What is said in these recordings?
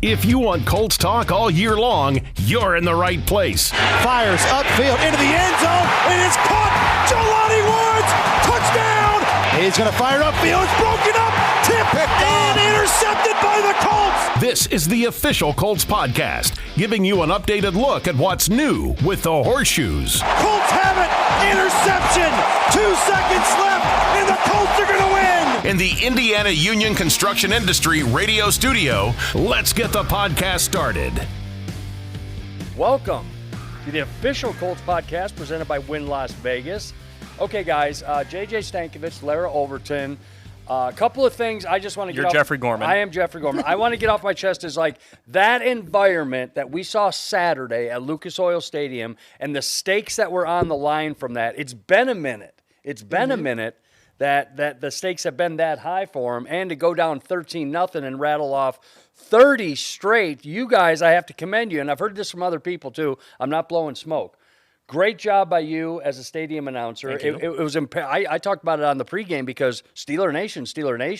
If you want Colts talk all year long, you're in the right place. Fires upfield into the end zone, and it's caught. Jelani Woods, touchdown! He's going to fire upfield. It's broken up, tipped, and intercepted by the Colts. This is the official Colts Podcast, giving you an updated look at what's new with the Horseshoes. Colts have it. Interception. 2 seconds left, and the Colts are going to win. In the Indiana Union Construction Industry radio studio, let's get the podcast started. Welcome to the official Colts Podcast presented by Wynn Las Vegas. Okay, guys, JJ Stankevitz, Larra, Overton. A couple of things I just want to get You're off. Jeffrey Gorman. I am Jeffrey Gorman. I want to get off my chest is like that environment that we saw Saturday at Lucas Oil Stadium and the stakes that were on the line from that. It's been a minute. It's been a minute that the stakes have been that high for him, and to go down 13-0 and rattle off 30 straight. You guys, I have to commend you, and I've heard this from other people too. I'm not blowing smoke. Great job by you as a stadium announcer. It was I talked about it on the pregame because Steeler Nation,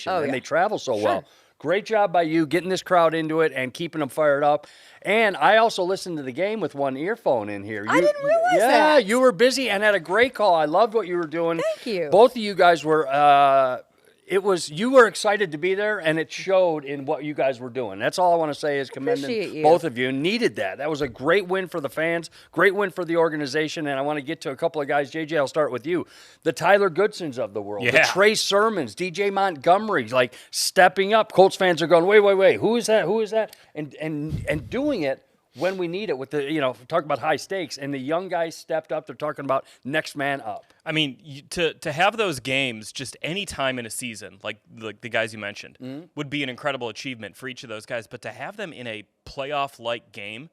and they travel so well. Great job by you getting this crowd into it and keeping them fired up. And I also listened to the game with one earphone in here. I didn't realize that. Yeah, you were busy and had a great call. I loved what you were doing. Thank you. Both of you guys were you were excited to be there, and it showed in what you guys were doing. That's all I want to say is commending both of you. Needed that. That was a great win for the fans, great win for the organization, and I want to get to a couple of guys. JJ, I'll start with you. The Tyler Goodsons of the world, the Trey Sermons, DJ Montgomery, like stepping up. Colts fans are going, wait, who is that? Who is that? And doing it when we need it with the, talk about high stakes, and the young guys stepped up. They're talking about next man up. I mean, to have those games just any time in a season, like the guys you mentioned, would be an incredible achievement for each of those guys. But to have them in a playoff-like game,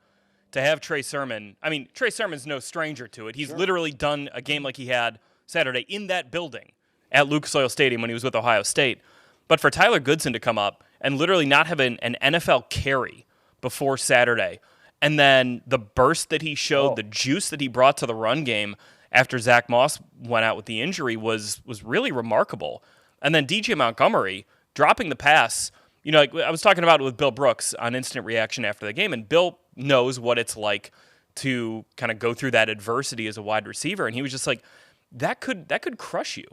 to have Trey Sermon, I mean, Trey Sermon's no stranger to it. He's literally done a game like he had Saturday in that building at Lucas Oil Stadium when he was with Ohio State. But for Tyler Goodson to come up and literally not have an NFL carry before Saturday, and then the burst that he showed, the juice that he brought to the run game after Zach Moss went out with the injury was really remarkable. And then DJ Montgomery dropping the pass, like I was talking about it with Bill Brooks on Instant Reaction after the game, and Bill knows what it's like to kind of go through that adversity as a wide receiver, and he was just like, that could crush you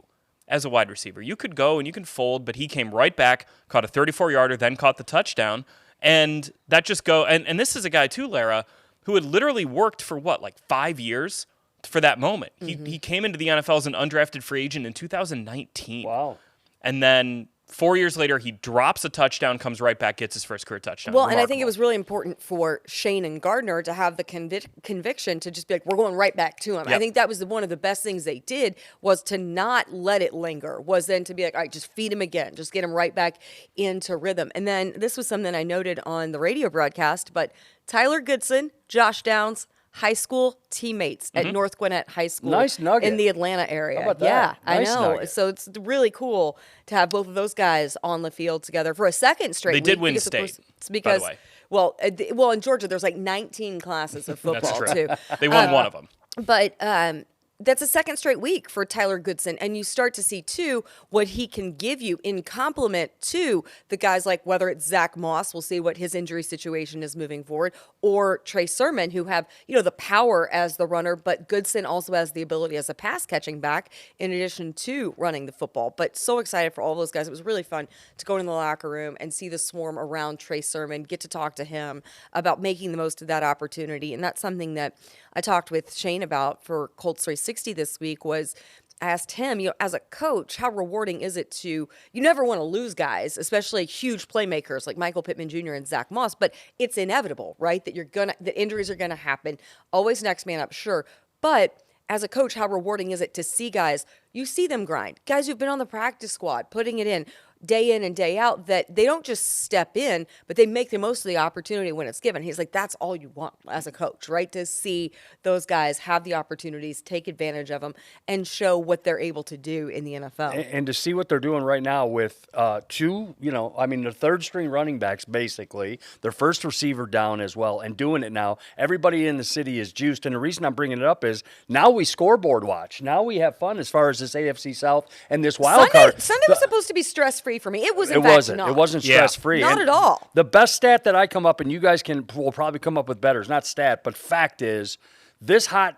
as a wide receiver. You could go and you can fold, but he came right back, caught a 34-yarder, then caught the touchdown. And that just and this is a guy too, Larra, who had literally worked for 5 years for that moment. He came into the NFL as an undrafted free agent in 2019. Wow. And then 4 years later, he drops a touchdown, comes right back, gets his first career touchdown. Well, and I think it was really important for Shane and Gardner to have the conviction to just be like, we're going right back to him. Yep. I think that was one of the best things they did, was to not let it linger, was then to be like, all right, just feed him again, just get him right back into rhythm. And then this was something I noted on the radio broadcast, but Tyler Goodson, Josh Downs, high school teammates at North Gwinnett High School. Nice nugget. In the Atlanta area. How about yeah, that? Nice I know. nugget. So it's really cool to have both of those guys on the field together for a second straight week. They did win because, state, of course, it's because, by the way. Well, in Georgia, there's 19 classes of football, That's true. too. They won one of them. But that's a second straight week for Tyler Goodson. And you start to see, too, what he can give you in complement to the guys like whether it's Zach Moss, we'll see what his injury situation is moving forward, or Trey Sermon, who have, the power as the runner, but Goodson also has the ability as a pass-catching back in addition to running the football. But so excited for all those guys. It was really fun to go in the locker room and see the swarm around Trey Sermon, get to talk to him about making the most of that opportunity. And that's something that I talked with Shane about for Colts 360 this week. Was I asked him, as a coach, how rewarding is it you never want to lose guys, especially huge playmakers like Michael Pittman Jr. and Zach Moss, but it's inevitable, right? That injuries are gonna happen. Always next man up, sure. But as a coach, how rewarding is it to see guys, you see them grind, guys who've been on the practice squad, putting it in and day out, that they don't just step in, but they make the most of the opportunity when it's given. He's like, that's all you want as a coach, right? To see those guys have the opportunities, take advantage of them, and show what they're able to do in the NFL. And to see what they're doing right now with two, the third string running backs, basically, their first receiver down as well, and doing it now. Everybody in the city is juiced. And the reason I'm bringing it up is now we scoreboard watch. Now we have fun as far as this AFC South and this wild card. Sunday was supposed to be stress-free. stress-free for me. It was, in fact, not. It wasn't stress-free. Not at all. The best stat that I come up, and you guys will probably come up with better. It's not stat, but fact is, this hot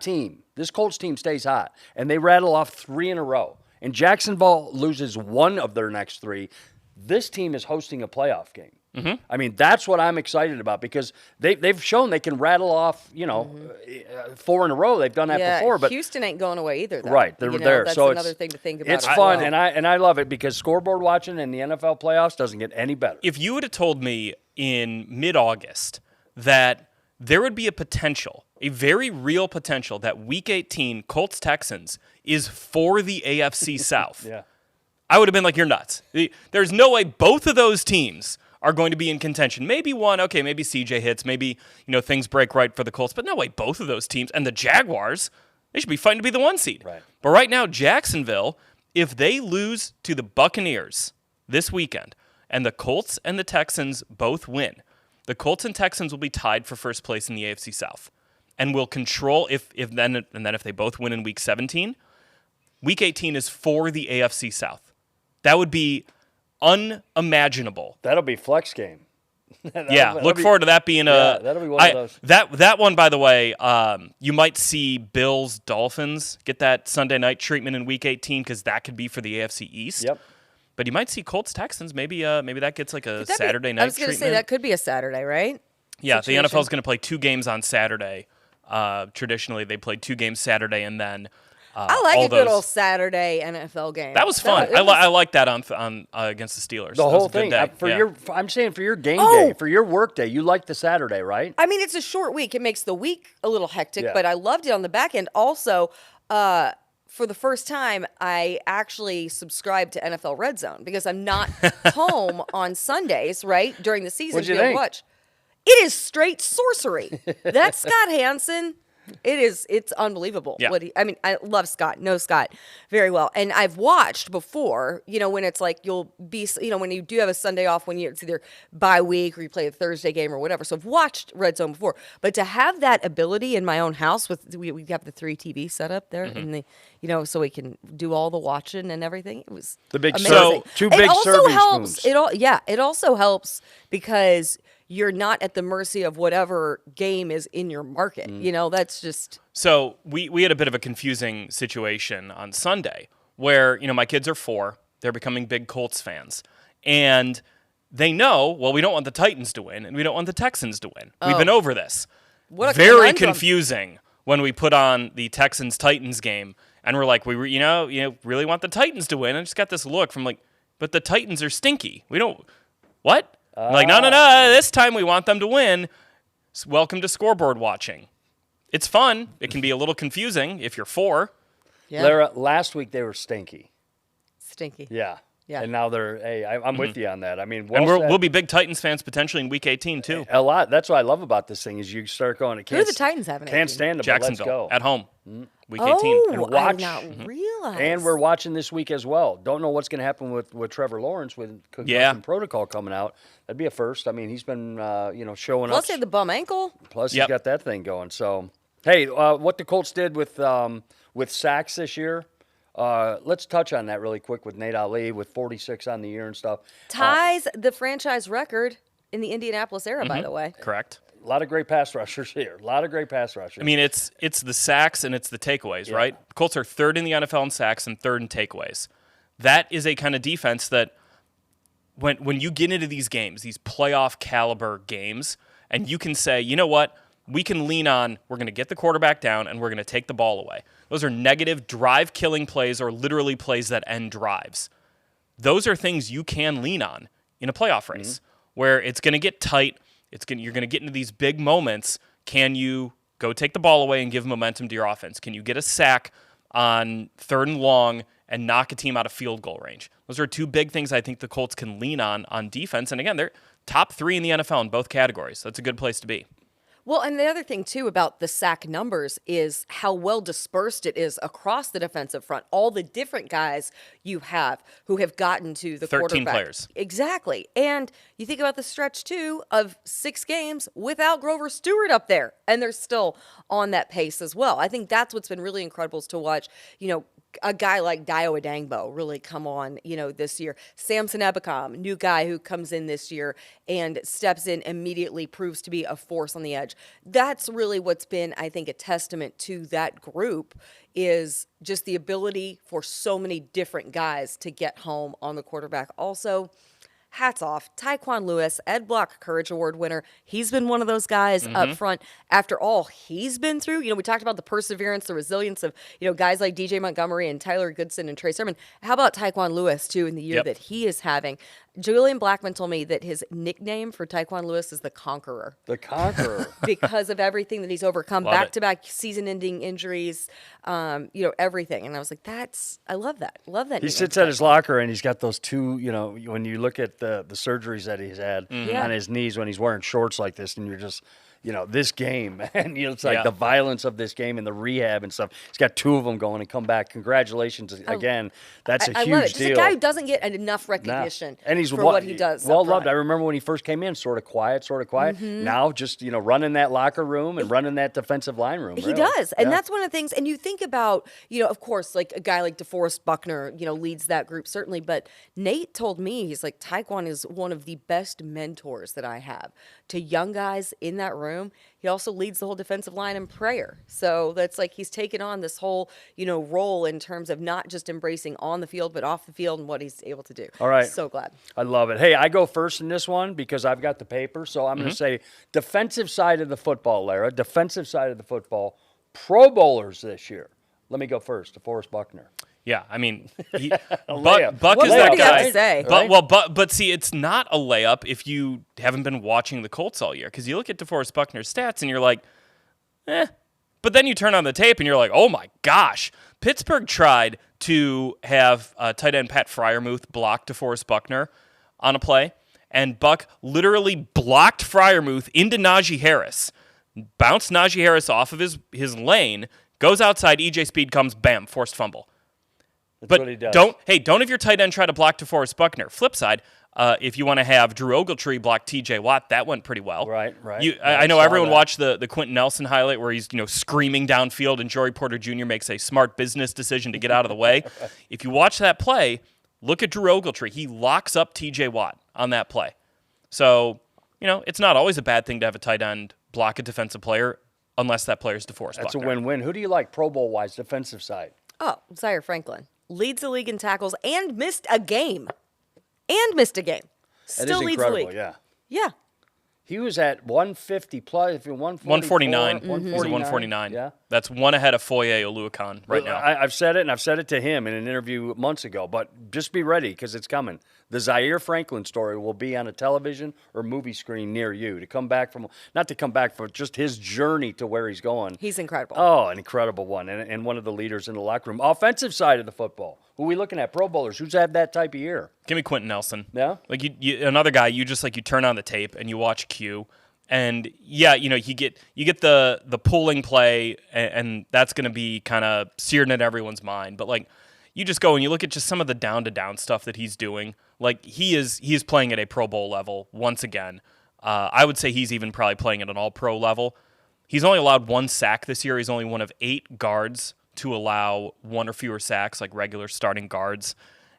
team, this Colts team stays hot, and they rattle off 3 in a row. And Jacksonville loses 1 of their next 3. This team is hosting a playoff game. Mm-hmm. I mean, that's what I'm excited about because they've shown they can rattle off, 4 in a row. They've done that before. But Houston ain't going away either, though. Right, they're there. That's so another thing to think about. It's fun, and I love it because scoreboard watching in the NFL playoffs doesn't get any better. If you would have told me in mid-August that there would be a very real potential that Week 18 Colts-Texans is for the AFC South, Yeah. I would have been like, you're nuts. There's no way both of those teams are going to be in contention. Maybe one, okay, maybe CJ hits, maybe, things break right for the Colts, but no way both of those teams, and the Jaguars, they should be fighting to be the 1 seed. Right. But right now, Jacksonville, if they lose to the Buccaneers this weekend, and the Colts and the Texans both win, the Colts and Texans will be tied for first place in the AFC South, and will control if they both win in Week 17, Week 18 is for the AFC South. That would be unimaginable. That'll be flex game. Look forward to that being that'll be one of those. That one, by the way, you might see Bills Dolphins get that Sunday night treatment in Week 18 because that could be for the AFC East. Yep. But you might see Colts Texans. Maybe that gets like a Saturday night treatment. I was going to say that could be a Saturday, right? Yeah, Situation. the NFL is going to play 2 games on Saturday. Traditionally, they played 2 games Saturday and then. I like a good old Saturday NFL game. That was fun. I like that on against the Steelers. The whole thing. I'm saying for your game day, for your work day, you like the Saturday, right? I mean, it's a short week. It makes the week a little hectic, but I loved it on the back end. Also, for the first time, I actually subscribed to NFL Red Zone because I'm not home on Sundays, right, during the season What'd you to be able think? to watch. It is straight sorcery. That's Scott Hansen. It's unbelievable. Yeah. I love Scott, know Scott very well. And I've watched before, when it's like you'll be, when you do have a Sunday off, when it's either bye week or you play a Thursday game or whatever. So I've watched Red Zone before. But to have that ability in my own house we have the 3 TV set up there in the, so we can do all the watching and everything. It was the big amazing. So 2 big serving helps. spoons. It also helps because you're not at the mercy of whatever game is in your market. That's just... So we had a bit of a confusing situation on Sunday where, my kids are 4. They're becoming big Colts fans. And they know, well, we don't want the Titans to win and we don't want the Texans to win. We've been over this. What a Very conundrum. confusing when we put on the Texans-Titans game and we're like, we really want the Titans to win. I just got this look from like, but the Titans are stinky. We don't... What? Like, no, this time we want them to win. Welcome to scoreboard watching. It's fun. It can be a little confusing if you're 4. Yeah. Larra, last week they were stinky. Stinky. Yeah. Yeah. And now they're, I'm with you on that. I mean, we'll be big Titans fans potentially in Week 18 too. A lot. That's what I love about this thing is you start going, Who do the Titans have in Can't 18? stand them, Jacksonville but let's go. at home. Week 18. And Oh, watch. I did not realize. And we're watching this week as well. Don't know what's going to happen with Trevor Lawrence with concussion protocol coming out. That'd be a first. I mean, he's been, showing Plus, up. they had the bum ankle. Plus, he's got that thing going. So, hey, what the Colts did with sacks this year, let's touch on that really quick with Nate Ali with 46 on the year and stuff. Ties the franchise record in the Indianapolis era, by the way. Correct. A lot of great pass rushers here. A lot of great pass rushers. I mean, it's the sacks and it's the takeaways, right? Colts are 3rd in the NFL in sacks and 3rd in takeaways. That is a kind of defense that when you get into these games, these playoff caliber games, and you can say, you know what? We can lean on, we're going to get the quarterback down and we're going to take the ball away. Those are negative drive-killing plays or literally plays that end drives. Those are things you can lean on in a playoff race where it's going to get tight. You're going to get into these big moments. Can you go take the ball away and give momentum to your offense? Can you get a sack on 3rd and long and knock a team out of field goal range? Those are 2 big things I think the Colts can lean on defense. And again, they're top 3 in the NFL in both categories. That's a good place to be. Well, and the other thing, too, about the sack numbers is how well dispersed it is across the defensive front. All the different guys you have who have gotten to the 13 quarterback. players. Exactly. And you think about the stretch, too, of 6 games without Grover Stewart up there, and they're still on that pace as well. I think that's what's been really incredible is to watch, a guy like Dio Adangbo really come on, this year. Samson Ebicom, new guy who comes in this year and steps in immediately, proves to be a force on the edge. That's really what's been, I think, a testament to that group, is just the ability for so many different guys to get home on the quarterback. Also, hats off, Tyquan Lewis, Ed Block Courage Award winner. He's been one of those guys up front after all he's been through. We talked about the perseverance, the resilience of, guys like DJ Montgomery and Tyler Goodson and Trey Sermon. How about Tyquan Lewis, too, in the year that he is having? Julian Blackman told me that his nickname for Tyquan Lewis is the Conqueror. The Conqueror. Because of everything that he's overcome, back-to-back season-ending injuries, everything. And I was like, I love that. Love that. He sits at his locker and he's got those two, when you look at the surgeries that he's had on his knees when he's wearing shorts like this, and you're just, this game, and it's like the violence of this game and the rehab and stuff. He's got two of them going and come back. Congratulations again. That's a huge love it. Just deal. a guy who doesn't get enough recognition and he's for what he does. Well loved. I remember when he first came in, sort of quiet. Now just, running that locker room and running that defensive line room. He does. And that's one of the things. And you think about, of course, like a guy like DeForest Buckner, leads that group, certainly. But Nate told me, he's like, Tyquan is one of the best mentors that I have to young guys in that room. He also leads the whole defensive line in prayer. So that's like he's taken on this whole, role in terms of not just embracing on the field, but off the field and what he's able to do. All right. So glad. I love it. Hey, I go first in this one because I've got the paper. So I'm going to say defensive side of the football, Larra. Defensive side of the football. Pro Bowlers this year. Let me go first. DeForest Buckner. Yeah, I mean, Buck is What that do you have guy. to say? But see, it's not a layup if you haven't been watching the Colts all year, because you look at DeForest Buckner's stats and you're like, But then you turn on the tape and you're like, oh my gosh. Pittsburgh tried to have tight end Pat Freiermuth block DeForest Buckner on a play, and Buck literally blocked Freiermuth into Najee Harris, bounced Najee Harris off of his lane, goes outside, EJ Speed comes, bam, forced fumble. That's what he does. Don't have your tight end try to block DeForest Buckner. Flip side, if you want to have Drew Ogletree block TJ Watt, that went pretty well. Right. I know everyone watched the Quentin Nelson highlight where he's screaming downfield and Joey Porter Jr. makes a smart business decision to get out of the way. If you watch that play, look at Drew Ogletree. He locks up TJ Watt on that play. So, it's not always a bad thing to have a tight end block a defensive player unless that player's DeForest Buckner. That's a win-win. Who do you like Pro Bowl-wise, defensive side? Oh, Zaire Franklin. Leads the league in tackles and missed a game. Still leads the league. Yeah. He was at 150 plus, if you're 149. 149. He's at 149. Yeah. That's one ahead of Foye Oluokun right now. I've said it, and I've said it to him in an interview months ago, but just be ready because it's coming. The Zaire Franklin story will be on a television or movie screen near you not to come back for just his journey to where he's going. He's incredible. Oh, an incredible one, and one of the leaders in the locker room. Offensive side of the football. Who are we looking at? Pro Bowlers. Who's had that type of year? Give me Quentin Nelson. Yeah? Like you another guy, you turn on the tape and you watch Q, and you get the pulling play, and that's going to be kind of seared in everyone's mind. But like you just go and you look at just some of the down-to-down stuff that he's doing. Like he is playing at a Pro Bowl level once again. I would say he's even probably playing at an All-Pro level. He's only allowed 1 sack this year. He's only one of 8 guards to allow 1 or fewer sacks, like regular starting guards.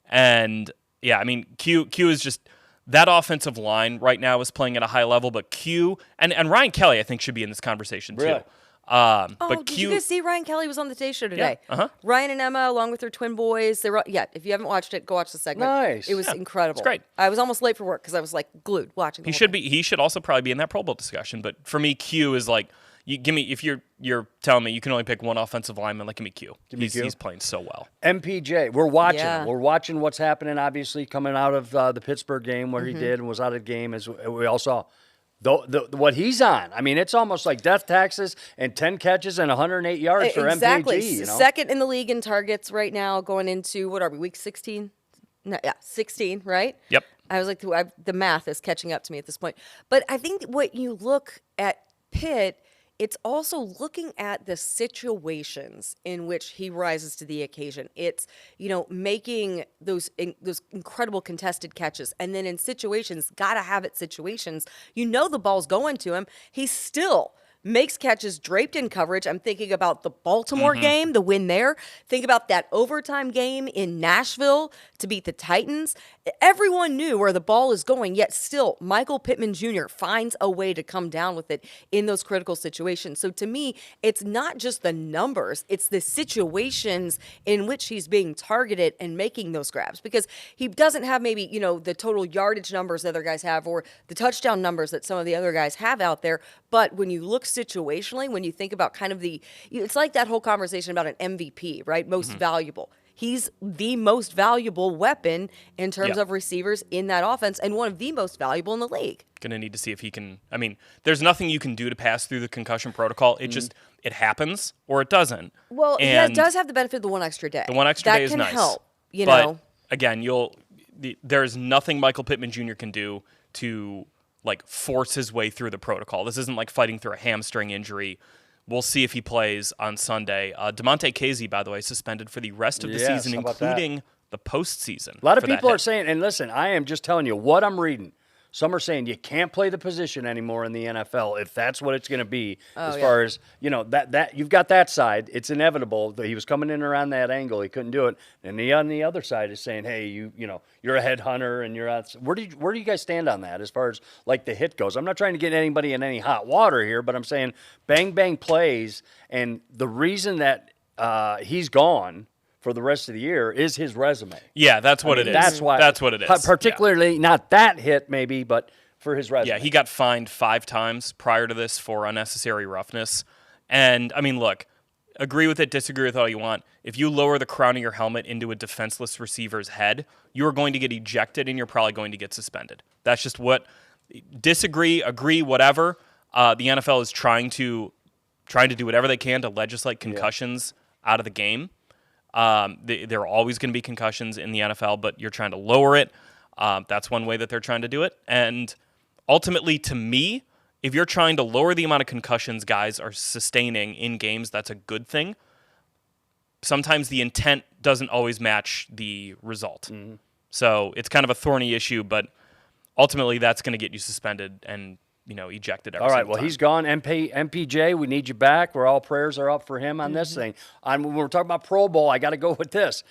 And yeah, I mean, Q is just that offensive line right now is playing at a high level, but Q and Ryan Kelly, I think, should be in this conversation too. Really? But did you guys see Ryan Kelly was on the Today Show today? Yeah. Ryan and Emma, along with their twin boys. If you haven't watched it, go watch the segment. Nice. It was incredible. It's great. I was almost late for work because I was like glued watching. He should also probably be in that Pro Bowl discussion. But for me, Q is like, you give me, if you're telling me you can only pick one offensive lineman, like give me Q. He's playing so well. MPJ, we're watching. Yeah. We're watching what's happening. Obviously, coming out of the Pittsburgh game where he did and was out of the game, as we all saw. What he's on, I mean, it's almost like death taxes and 10 catches and 108 yards for exactly. MPG. Second in the league in targets right now, going into, what are we, week 16? No, yeah, 16, right? Yep. I was like, the math is catching up to me at this point. But I think what you look at Pitt, it's also looking at the situations in which he rises to the occasion. It's, making those incredible contested catches. And then in situations, got to have it situations, the ball's going to him. He's still makes catches draped in coverage. I'm thinking about the Baltimore game, the win there. Think about that overtime game in Nashville to beat the Titans. Everyone knew where the ball is going, yet still Michael Pittman Jr. finds a way to come down with it in those critical situations. So to me, it's not just the numbers, it's the situations in which he's being targeted and making those grabs, because he doesn't have maybe, the total yardage numbers that other guys have or the touchdown numbers that some of the other guys have out there. But when you look situationally, when you think about kind of it's like that whole conversation about an MVP, right? Most valuable. He's the most valuable weapon in terms of receivers in that offense and one of the most valuable in the league. Going to need to see if he can. I mean, there's nothing you can do to pass through the concussion protocol. It just, it happens or it doesn't. Well, he does have the benefit of the one extra day. The one extra day is nice. That can help, But again, there's nothing Michael Pittman Jr. can do to force his way through the protocol. This isn't like fighting through a hamstring injury. We'll see if he plays on Sunday. DeMonte Casey, by the way, suspended for the rest of the season, including the postseason. A lot of people are saying, and listen, I am just telling you what I'm reading. Some are saying you can't play the position anymore in the NFL if that's what it's going to be. Far as that you've got that side, it's inevitable. He was coming in around that angle, he couldn't do it. And on the other side is saying, hey, you're a headhunter and you're out. Where do you guys stand on that as far as the hit goes? I'm not trying to get anybody in any hot water here, but I'm saying bang bang plays, and the reason that he's gone for the rest of the year is his resume. Yeah, that's what it is. That's why. That's what it is. Particularly not that hit maybe, but for his resume. Yeah, he got fined 5 times prior to this for unnecessary roughness. And, I mean, look, agree with it, disagree with all you want. If you lower the crown of your helmet into a defenseless receiver's head, you're going to get ejected and you're probably going to get suspended. That's just what – disagree, agree, whatever. The NFL is trying to do whatever they can to legislate concussions out of the game. There are always going to be concussions in the NFL, but you're trying to lower it. That's one way that they're trying to do it. And ultimately, to me, if you're trying to lower the amount of concussions guys are sustaining in games, that's a good thing. Sometimes the intent doesn't always match the result. So it's kind of a thorny issue, but ultimately that's going to get you suspended and ejected every all right, single well, time. he's gone. MPJ, we need you back. All prayers are up for him on this thing. When we're talking about Pro Bowl, I got to go with this.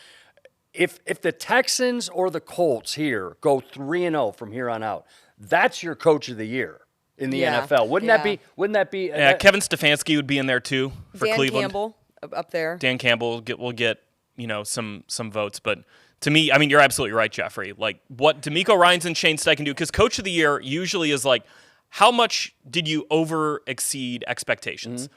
If the Texans or the Colts here go 3-0 from here on out, that's your coach of the year in the NFL. Wouldn't that be? Kevin Stefanski would be in there too for Dan Cleveland. Campbell up there. Dan Campbell will get some votes, but to me, I mean, you're absolutely right, Jeffrey. What DeMeco Ryans and Shane Steichen do, because coach of the year usually is how much did you exceed expectations?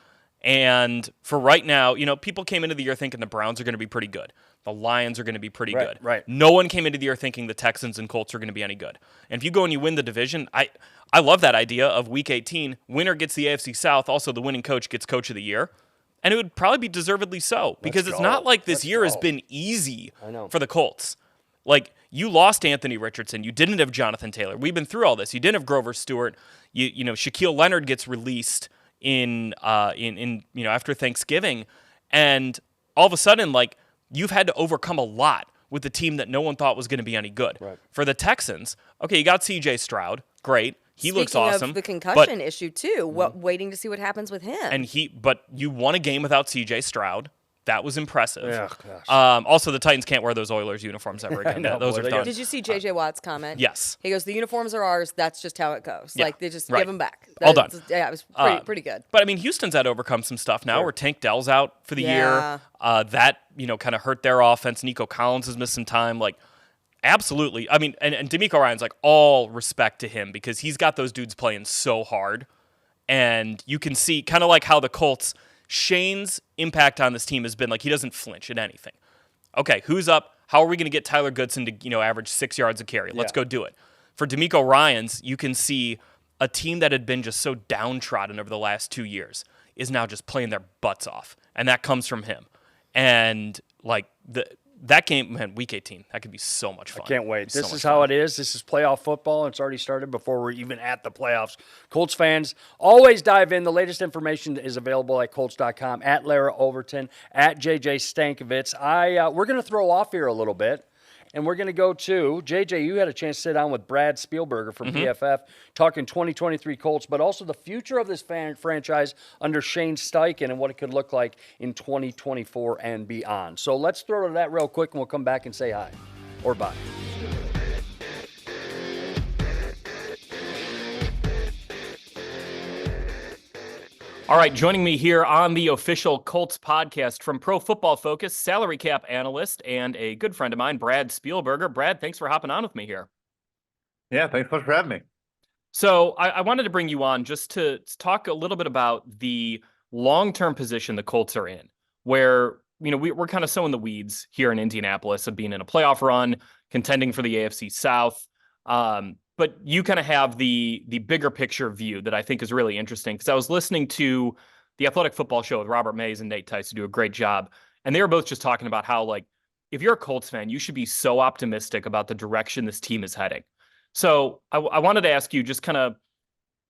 And for right now, people came into the year thinking the Browns are going to be pretty good. The Lions are going to be pretty good. Right. No one came into the year thinking the Texans and Colts are going to be any good. And if you go and you win the division, I love that idea of Week 18. Winner gets the AFC South. Also, the winning coach gets Coach of the Year. And it would probably be deservedly so, because it's not like this year has been easy for the Colts. You lost Anthony Richardson. You didn't have Jonathan Taylor. We've been through all this. You didn't have Grover Stewart. Shaquille Leonard gets released in after Thanksgiving, and all of a sudden, you've had to overcome a lot with the team that no one thought was going to be any good. Right. For the Texans, okay, you got C.J. Stroud, great. He looks awesome. Speaking of the concussion issue too, waiting to see what happens with him. But you won a game without C.J. Stroud. That was impressive. Yeah, gosh. Also, the Titans can't wear those Oilers uniforms ever again. Those are done. Did you see J.J. Watt's comment? Yes. He goes, the uniforms are ours. That's just how it goes. Yeah. They just Right. give them back. All done. Yeah, it was pretty good. But, I mean, Houston's had to overcome some stuff now where Tank Dell's out for the year. That, kind of hurt their offense. Nico Collins has missed some time. Absolutely. I mean, and DeMeco Ryans, all respect to him, because he's got those dudes playing so hard. And you can see kind of like how the Colts, Shane's impact on this team has been he doesn't flinch at anything. Okay, who's up? How are we going to get Tyler Goodson to, average 6 yards a carry? Let's go do it. For DeMeco Ryans, you can see a team that had been just so downtrodden over the last 2 years is now just playing their butts off. And that comes from him. And that game, man, Week 18, that could be so much fun. I can't wait. This is how it is. This is playoff football. It's already started before we're even at the playoffs. Colts fans, always dive in. The latest information is available at Colts.com, at Larra Overton, at JJ Stankevitz. We're going to throw off here a little bit And we're going to go to, JJ, you had a chance to sit down with Brad Spielberger from PFF, talking 2023 Colts, but also the future of this franchise under Shane Steichen and what it could look like in 2024 and beyond. So let's throw to that real quick, and we'll come back and say hi or bye. All right, joining me here on the official Colts podcast from Pro Football Focus, salary cap analyst and a good friend of mine, Brad Spielberger. Brad, thanks for hopping on with me here. Yeah, thanks so much for having me. So I wanted to bring you on just to talk a little bit about the long-term position the Colts are in, where we're kind of so in the weeds here in Indianapolis of being in a playoff run, contending for the AFC South. But you kind of have the bigger picture view that I think is really interesting, because I was listening to the Athletic Football Show with Robert Mays and Nate Tice, who do a great job. And they were both just talking about how, like, if you're a Colts fan, you should be so optimistic about the direction this team is heading. So I wanted to ask you, just kind of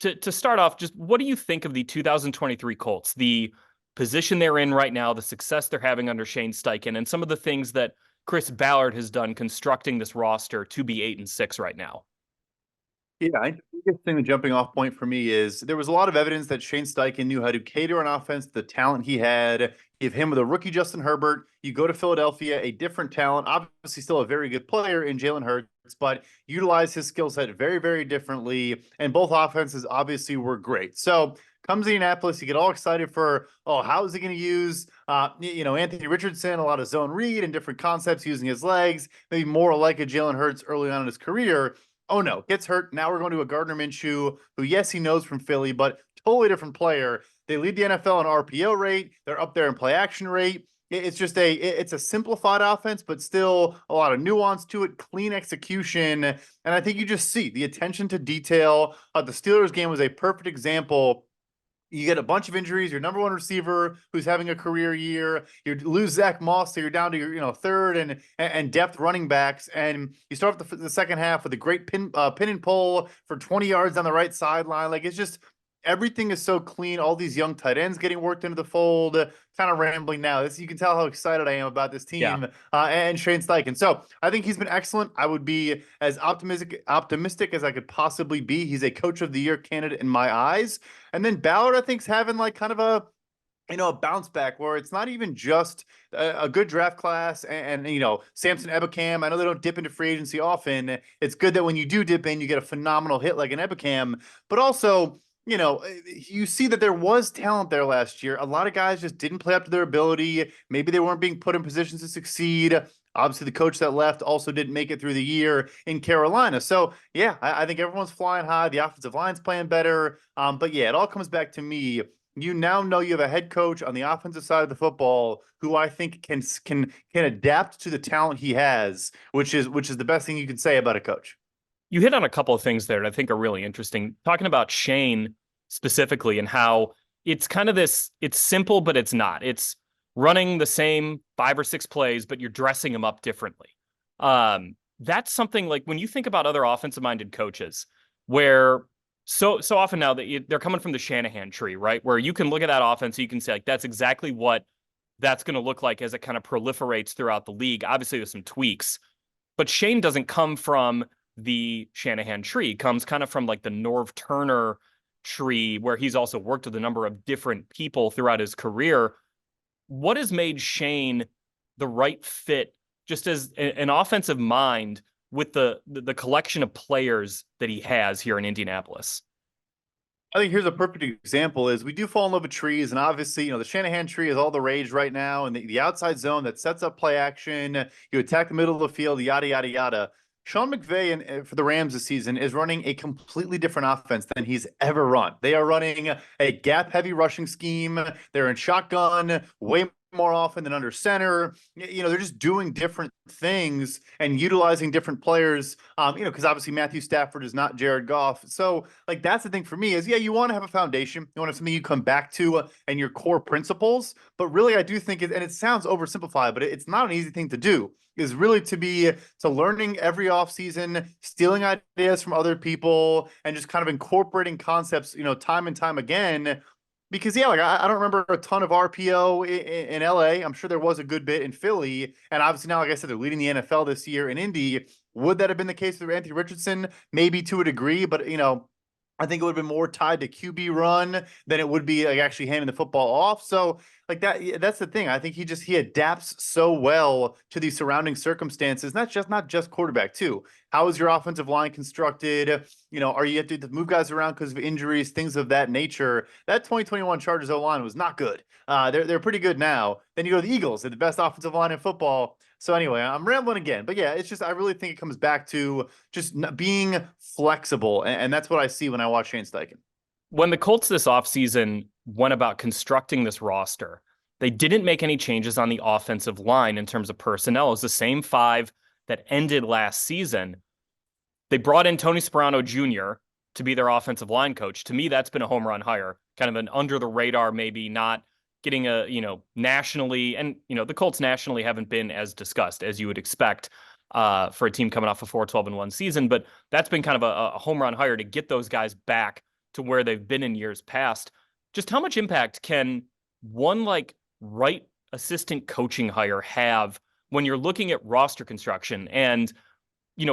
to start off, just what do you think of the 2023 Colts, the position they're in right now, the success they're having under Shane Steichen, and some of the things that Chris Ballard has done constructing this roster to be 8-6 right now? Yeah, I think the biggest thing, the jumping off point for me is there was a lot of evidence that Shane Steichen knew how to cater on offense, the talent he had. Give him with a rookie Justin Herbert. You go to Philadelphia, a different talent, obviously still a very good player in Jalen Hurts, but utilize his skill set very, very differently. And both offenses obviously were great. So comes to Indianapolis, you get all excited for, how is he going to use, Anthony Richardson, a lot of zone read and different concepts using his legs, maybe more like a Jalen Hurts early on in his career. Oh no, gets hurt. Now we're going to a Gardner Minshew, who, yes, he knows from Philly, but totally different player. They lead the NFL in RPO rate. They're up there in play action rate. It's just it's a simplified offense, but still a lot of nuance to it, clean execution. And I think you just see the attention to detail. The Steelers game was a perfect example. You get a bunch of injuries, your number one receiver who's having a career year, you lose Zach Moss, so you're down to your third and depth running backs, and you start the second half with a great pin and pull for 20 yards on the right sideline. Like, it's just everything is so clean. All these young tight ends getting worked into the fold. Kind of rambling now. You can tell how excited I am about this team and Shane Steichen. So I think he's been excellent. I would be as optimistic as I could possibly be. He's a Coach of the Year candidate in my eyes. And then Ballard, I think, is having like kind of a bounce back where it's not even just a good draft class and Samson Ebukam. I know they don't dip into free agency often. It's good that when you do dip in, you get a phenomenal hit like an Ebukam, but also, you see that there was talent there last year. A lot of guys just didn't play up to their ability. Maybe they weren't being put in positions to succeed. Obviously, the coach that left also didn't make it through the year in Carolina. So, yeah, I think everyone's flying high. The offensive line's playing better. But, yeah, it all comes back to me. You now know you have a head coach on the offensive side of the football who I think can adapt to the talent he has, which is the best thing you can say about a coach. You hit on a couple of things there that I think are really interesting. Talking about Shane specifically and how it's kind of it's simple, but it's not. It's running the same 5 or 6 plays, but you're dressing them up differently. That's something like when you think about other offensive-minded coaches, where so often now that they're coming from the Shanahan tree, right? Where you can look at that offense, you can say, like, that's exactly what that's going to look like as it kind of proliferates throughout the league. Obviously, there's some tweaks, but Shane doesn't come from the Shanahan tree. Comes kind of from like the Norv Turner tree, where he's also worked with a number of different people throughout his career. What has made Shane the right fit, just as an offensive mind, with the collection of players that he has here in Indianapolis? I think here's a perfect example is we do fall in love with trees, and obviously, the Shanahan tree is all the rage right now, and the outside zone that sets up play action, you attack the middle of the field, yada, yada, yada. Sean McVay for the Rams this season is running a completely different offense than he's ever run. They are running a gap-heavy rushing scheme. They're in shotgun way more often than under center. They're just doing different things and utilizing different players, because obviously Matthew Stafford is not Jared Goff. So, like, that's the thing for me is, you want to have a foundation. You want to have something you come back to and your core principles. But really, I do think, and it sounds oversimplified, but it's not an easy thing to do, is really to learning every offseason, stealing ideas from other people, and just kind of incorporating concepts, time and time again. Because yeah, like I don't remember a ton of RPO in LA. I'm sure there was a good bit in Philly, and obviously now, like I said, they're leading the NFL this year in Indy. Would that have been the case with Anthony Richardson? Maybe to a degree, but I think it would have been more tied to QB run than it would be like actually handing the football off. So like that's the thing. I think he adapts so well to these surrounding circumstances. Not just quarterback too. How is your offensive line constructed? Are you have to move guys around because of injuries, things of that nature? That 2021 Chargers O-line was not good. They're pretty good now. Then you go to the Eagles, they're the best offensive line in football. So anyway, I'm rambling again, but yeah, it's just I really think it comes back to just being flexible, and that's what I see when I watch Shane Steichen. When the Colts this offseason went about constructing this roster, they didn't make any changes on the offensive line in terms of personnel. It was the same five that ended last season. They brought in Tony Sparano Jr. to be their offensive line coach. To me, that's been a home run hire, kind of an under the radar, maybe not getting a, nationally, and, the Colts nationally haven't been as discussed as you would expect for a team coming off a 4-12-1 season. But that's been kind of a home run hire to get those guys back to where they've been in years past. Just how much impact can one right assistant coaching hire have when you're looking at roster construction? And,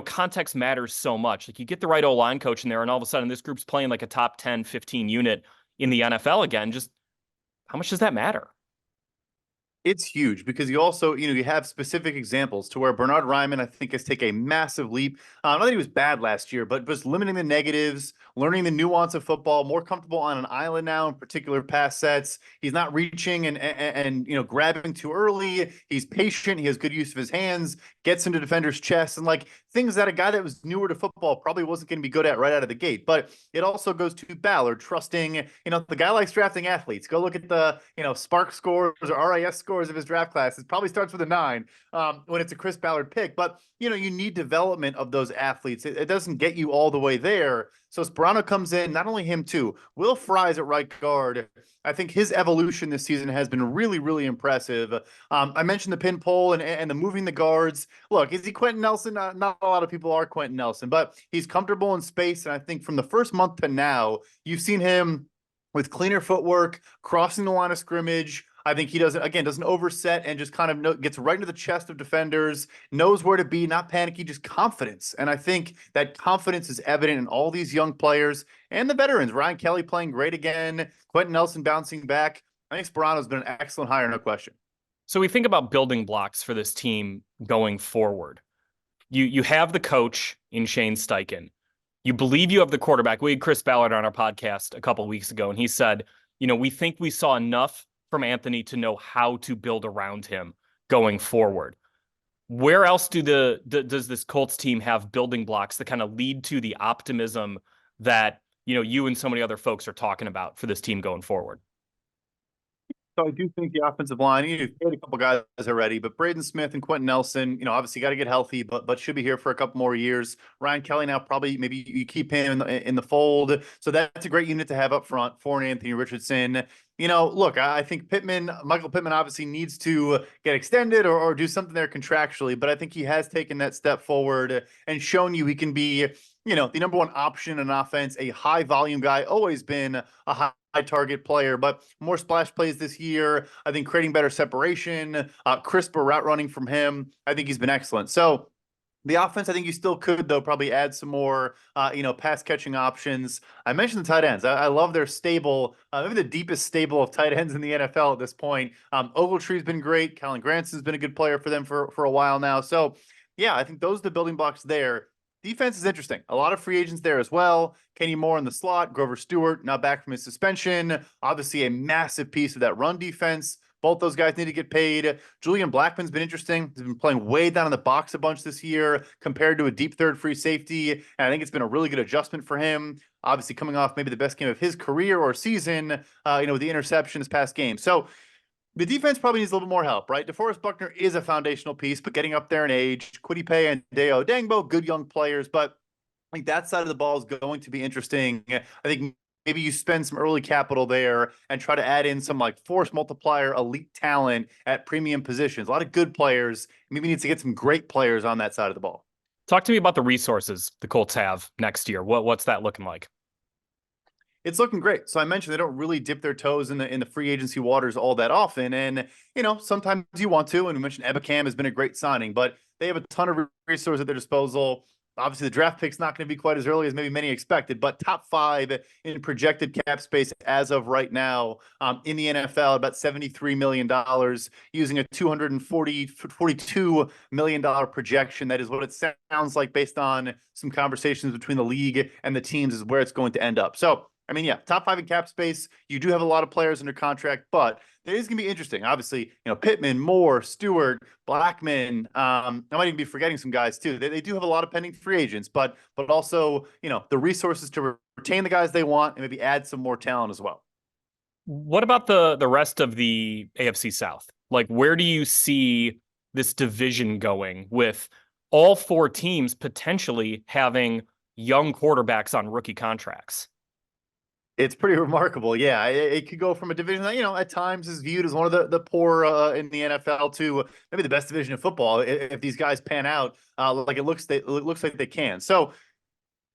context matters so much. Like, you get the right O-line coach in there, and all of a sudden this group's playing like a top 10, 15 unit in the NFL again. Just how much does that matter? It's huge because you also, you have specific examples to where Bernard Ryman, I think, has taken a massive leap. Not that he was bad last year, but just limiting the negatives, learning the nuance of football, more comfortable on an island now in particular pass sets. He's not reaching and grabbing too early. He's patient. He has good use of his hands, gets into defenders' chests, and things that a guy that was newer to football probably wasn't going to be good at right out of the gate. But it also goes to Ballard trusting, the guy likes drafting athletes. Go look at the, Spark scores or RIS scores of his draft class. It probably starts with a 9 when it's a Chris Ballard pick. But, you need development of those athletes. It doesn't get you all the way there. So Sparano comes in, not only him too. Will Fry's at right guard. I think his evolution this season has been really, really impressive. I mentioned the pin pull and the moving the guards. Look, is he Quentin Nelson? Not a lot of people are Quentin Nelson, but he's comfortable in space. And I think from the first month to now, you've seen him with cleaner footwork, crossing the line of scrimmage. I think he doesn't overset and just kind of gets right into the chest of defenders, knows where to be, not panicky, just confidence. And I think that confidence is evident in all these young players and the veterans. Ryan Kelly playing great again, Quentin Nelson bouncing back. I think Sparano's been an excellent hire, no question. So we think about building blocks for this team going forward. You have the coach in Shane Steichen. You believe you have the quarterback. We had Chris Ballard on our podcast a couple of weeks ago, and he said, we think we saw enough from Anthony to know how to build around him going forward. Where else does this Colts team have building blocks that kind of lead to the optimism that, you and so many other folks are talking about for this team going forward? So I do think the offensive line, you've had a couple guys already, but Braden Smith and Quentin Nelson, obviously got to get healthy, but should be here for a couple more years. Ryan Kelly now probably maybe you keep him in the fold. So that's a great unit to have up front for Anthony Richardson. Look, I think Michael Pittman obviously needs to get extended or do something there contractually, but I think he has taken that step forward and shown you he can be, the number one option in offense, a high volume guy, always been a high target player, but more splash plays this year. I think creating better separation, crisper route running from him. I think he's been excellent. So the offense, I think you still could, though, probably add some more, pass catching options. I mentioned the tight ends. I love their stable, maybe the deepest stable of tight ends in the NFL at this point. Ogletree's been great. Colin Granson's been a good player for them for a while now. So, yeah, I think those are the building blocks there. Defense is interesting. A lot of free agents there as well. Kenny Moore in the slot, Grover Stewart now back from his suspension. Obviously a massive piece of that run defense. Both those guys need to get paid. Julian Blackman's been interesting. He's been playing way down in the box a bunch this year compared to a deep third free safety. And I think it's been a really good adjustment for him. Obviously coming off maybe the best game of his career or season, with the interception this past game. So the defense probably needs a little more help, right? DeForest Buckner is a foundational piece, but getting up there in age. Kwity Paye and Deo Dangbo, good young players, but I think that side of the ball is going to be interesting. I think maybe you spend some early capital there and try to add in some force multiplier, elite talent at premium positions. A lot of good players. Maybe needs to get some great players on that side of the ball. Talk to me about the resources the Colts have next year. What's that looking like? It's looking great. So I mentioned they don't really dip their toes in the free agency waters all that often. And, sometimes you want to, and we mentioned Ebicam has been a great signing, but they have a ton of resources at their disposal. Obviously, the draft pick's not going to be quite as early as maybe many expected, but top 5 in projected cap space as of right now in the NFL, about $73 million, using a $242 million projection. That is what it sounds like based on some conversations between the league and the teams is where it's going to end up. So, top 5 in cap space. You do have a lot of players under contract, but it is going to be interesting. Obviously, Pittman, Moore, Stewart, Blackman. I might even be forgetting some guys too. They do have a lot of pending free agents, but also, the resources to retain the guys they want and maybe add some more talent as well. What about the rest of the AFC South? Like, where do you see this division going with all 4 teams potentially having young quarterbacks on rookie contracts? It's pretty remarkable. Yeah, it could go from a division that, at times is viewed as one of the poor in the NFL to maybe the best division of football if these guys pan out like it looks like they can. So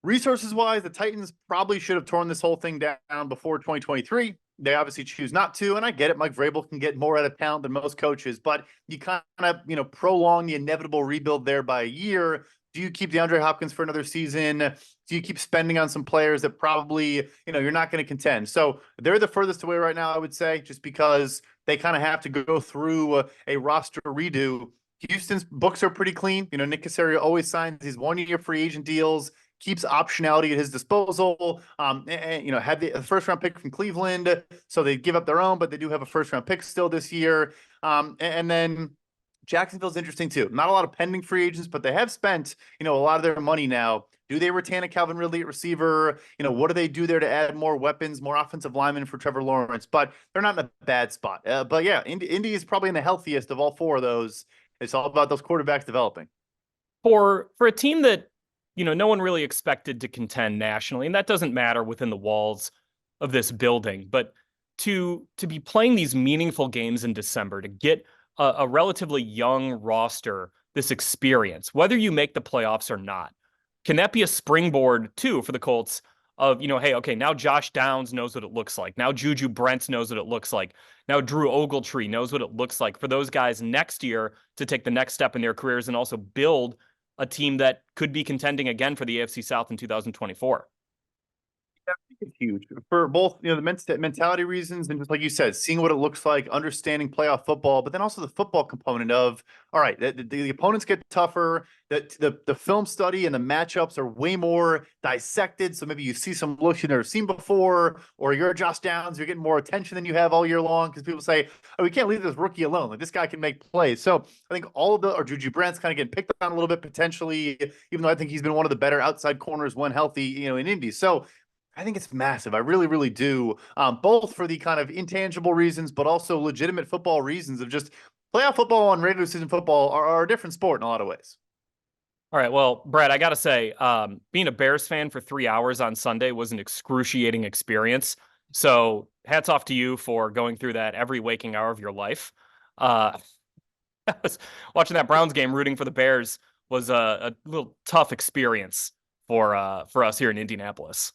resources wise, the Titans probably should have torn this whole thing down before 2023. They obviously choose not to, and I get it. Mike Vrabel can get more out of talent than most coaches, but you kind of prolong the inevitable rebuild there by a year. Do you keep DeAndre Hopkins for another season? Do you keep spending on some players that probably, you're not going to contend? So they're the furthest away right now, I would say, just because they kind of have to go through a roster redo. Houston's books are pretty clean. Nick Caserio always signs these 1-year free agent deals, keeps optionality at his disposal. Had the first round pick from Cleveland, so they give up their own, but they do have a first round pick still this year. And then Jacksonville's interesting too. Not a lot of pending free agents, but they have spent, a lot of their money now. Do they retain a Calvin Ridley at receiver? What do they do there to add more weapons, more offensive linemen for Trevor Lawrence? But they're not in a bad spot. But yeah, Indy is probably in the healthiest of all 4 of those. It's all about those quarterbacks developing. For a team that, no one really expected to contend nationally, and that doesn't matter within the walls of this building, but to be playing these meaningful games in December, to get a relatively young roster this experience, whether you make the playoffs or not, can that be a springboard too for the Colts of, hey, okay, now Josh Downs knows what it looks like. Now Juju Brents knows what it looks like. Now Drew Ogletree knows what it looks like for those guys next year to take the next step in their careers and also build a team that could be contending again for the AFC South in 2024. I think it's huge for both, the mentality reasons and just like you said, seeing what it looks like, understanding playoff football, but then also the football component of, all right, the opponents get tougher, the film study and the matchups are way more dissected. So maybe you see some looks you've never seen before, or you're Josh Downs, you're getting more attention than you have all year long because people say, oh, we can't leave this rookie alone. Like this guy can make plays. So I think or Juju Brent's kind of getting picked on a little bit potentially, even though I think he's been one of the better outside corners when healthy, in Indy. So I think it's massive. I really, really do. Both for the kind of intangible reasons, but also legitimate football reasons of just playoff football and regular season football are a different sport in a lot of ways. All right. Well, Brad, I got to say, being a Bears fan for 3 hours on Sunday was an excruciating experience. So hats off to you for going through that every waking hour of your life. Watching that Browns game, rooting for the Bears was a little tough experience for us here in Indianapolis.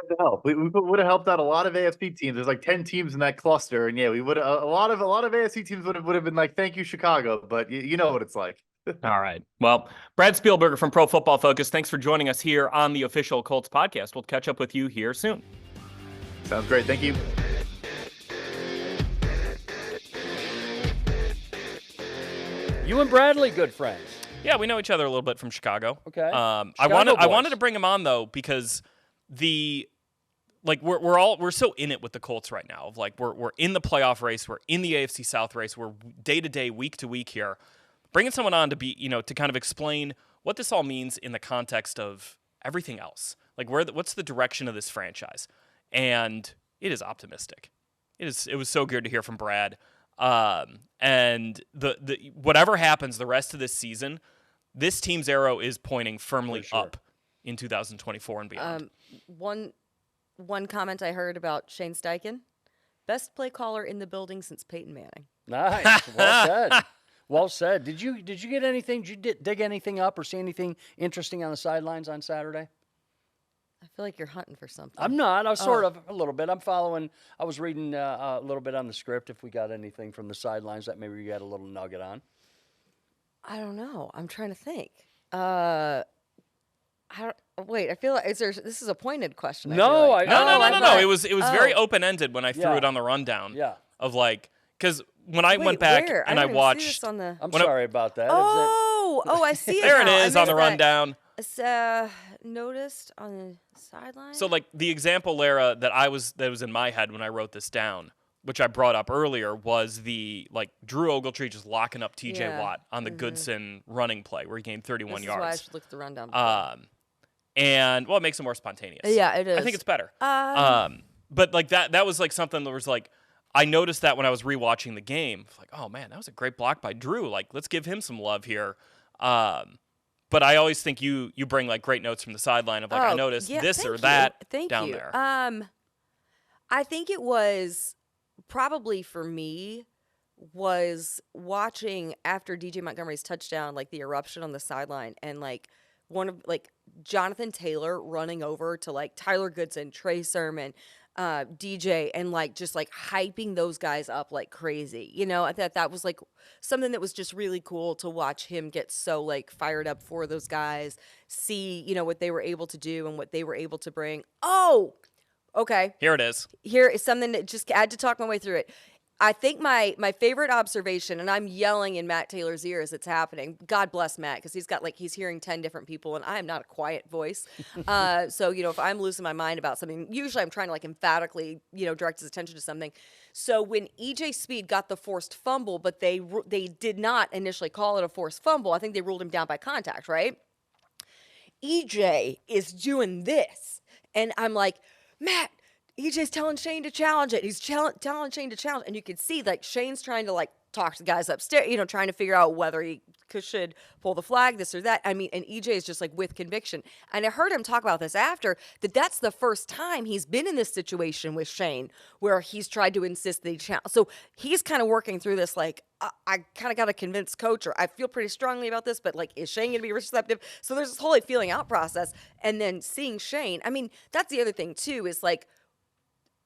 To help. We would have helped out a lot of AFC teams. There's like 10 teams in that cluster, and yeah, we would a lot of AFC teams would have been like, "Thank you, Chicago," but you know what it's like. All right. Well, Brad Spielberger from Pro Football Focus, thanks for joining us here on the official Colts podcast. We'll catch up with you here soon. Sounds great. Thank you. You and Bradley, good friends. Yeah, we know each other a little bit from Chicago. Okay. I wanted to bring him on though because we're so in it with the Colts right now. Like we're in the playoff race, we're in the AFC South race, we're day to day, week to week here. Bringing someone on to be, to kind of explain what this all means in the context of everything else. Like what's the direction of this franchise? And it is optimistic. It was so good to hear from Brad. And the whatever happens the rest of this season, this team's arrow is pointing firmly up in 2024 and beyond. One comment I heard about Shane Steichen, best play caller in the building since Peyton Manning. Nice. Well said. Well said. Did you get anything? Did you dig anything up or see anything interesting on the sidelines on Saturday? I feel like you're hunting for something. I'm not. I was sort of a little bit. I'm following. I was reading a little bit on the script. If we got anything from the sidelines that maybe we got a little nugget on. I don't know. I'm trying to think. Wait, I feel like this is a pointed question. No, No. It was very open ended when I threw it on the rundown. Yeah. Of like, because when I went back where? and I watched, I'm sorry about that. I see it. there now. it is on the rundown. It's noticed on the sideline. So like the example, Larra, that was in my head when I wrote this down, which I brought up earlier, was the like Drew Ogletree just locking up TJ Watt on the Goodson running play where he gained 31 yards. This is why I should look at the rundown. And well, it makes it more spontaneous. Yeah, it is. I think it's better. But like that was like something that was like, I noticed that when I was rewatching the game. Like, oh man, that was a great block by Drew. Like, let's give him some love here. But I always think you bring like great notes from the sideline of like, I noticed this or that down there. I think it was probably for me was watching after DJ Montgomery's touchdown, like the eruption on the sideline, and like one of like Jonathan Taylor running over to like Tyler Goodson, Trey Sermon, DJ, and like just like hyping those guys up like crazy. You know, I thought that was like something that was just really cool to watch him get so like fired up for those guys, see, you know, what they were able to do and what they were able to bring. Oh, okay. Here it is. Here is something that just I had to talk my way through it. I think my favorite observation, and I'm yelling in Matt Taylor's ear as it's happening. God bless Matt, because he's hearing 10 different people, and I am not a quiet voice. So, you know, if I'm losing my mind about something, usually I'm trying to like emphatically, you know, direct his attention to something. So when EJ Speed got the forced fumble, but they did not initially call it a forced fumble, I think they ruled him down by contact, right? EJ is doing this, and I'm like, Matt, EJ's telling Shane to challenge it. He's telling Shane to challenge, and you can see like Shane's trying to like talk to the guys upstairs, you know, trying to figure out whether he should pull the flag, this or that. I mean, and EJ is just like with conviction. And I heard him talk about this after that's the first time he's been in this situation with Shane where he's tried to insist that he challenge. So he's kind of working through this like, I kind of got to convince coach, or I feel pretty strongly about this, but like, is Shane going to be receptive? So there's this whole like feeling out process. And then seeing Shane, I mean, that's the other thing too, is like,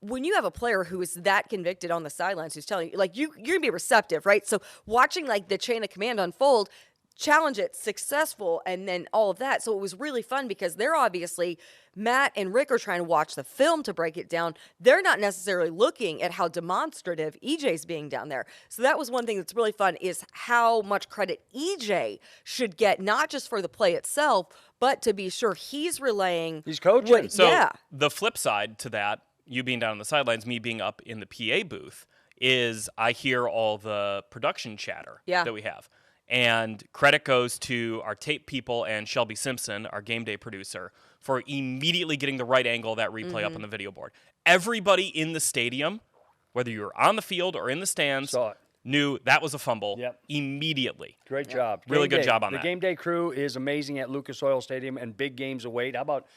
when you have a player who is that convicted on the sidelines, who's telling you, like, you're going to be receptive, right? So watching, like, the chain of command unfold, challenge it, successful, and then all of that. So it was really fun because they're obviously, Matt and Rick are trying to watch the film to break it down. They're not necessarily looking at how demonstrative EJ's being down there. So that was one thing that's really fun, is how much credit EJ should get, not just for the play itself, but to be sure he's relaying. He's coaching. The flip side to that, you being down on the sidelines, me being up in the PA booth, is I hear all the production chatter that we have. And credit goes to our tape people and Shelby Simpson, our game day producer, for immediately getting the right angle of that replay up on the video board. Everybody in the stadium, whether you were on the field or in the stands, knew that was a fumble immediately. Great job. Really good job on that. The game day crew is amazing at Lucas Oil Stadium, and big games await. How about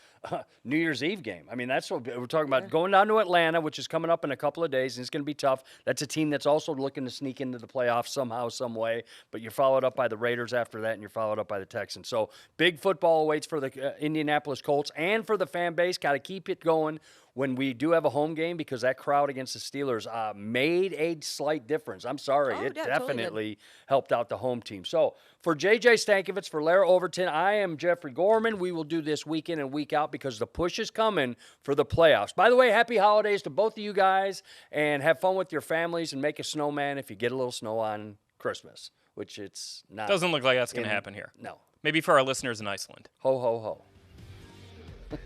New Year's Eve game? I mean, that's what we're talking about. Going down to Atlanta, which is coming up in a couple of days, and it's going to be tough. That's a team that's also looking to sneak into the playoffs somehow, some way. But you're followed up by the Raiders after that, and you're followed up by the Texans. So big football awaits for the Indianapolis Colts and for the fan base. Got to keep it going when we do have a home game, because that crowd against the Steelers made a slight difference. I'm sorry. It definitely helped out the home team. So for JJ Stankevitz, for Larra Overton, I am Jeffrey Gorman. We will do this week in and week out because the push is coming for the playoffs. By the way, happy holidays to both of you guys, and have fun with your families and make a snowman if you get a little snow on Christmas, which it's not. Doesn't look like that's going to happen here. No. Maybe for our listeners in Iceland. Ho, ho, ho.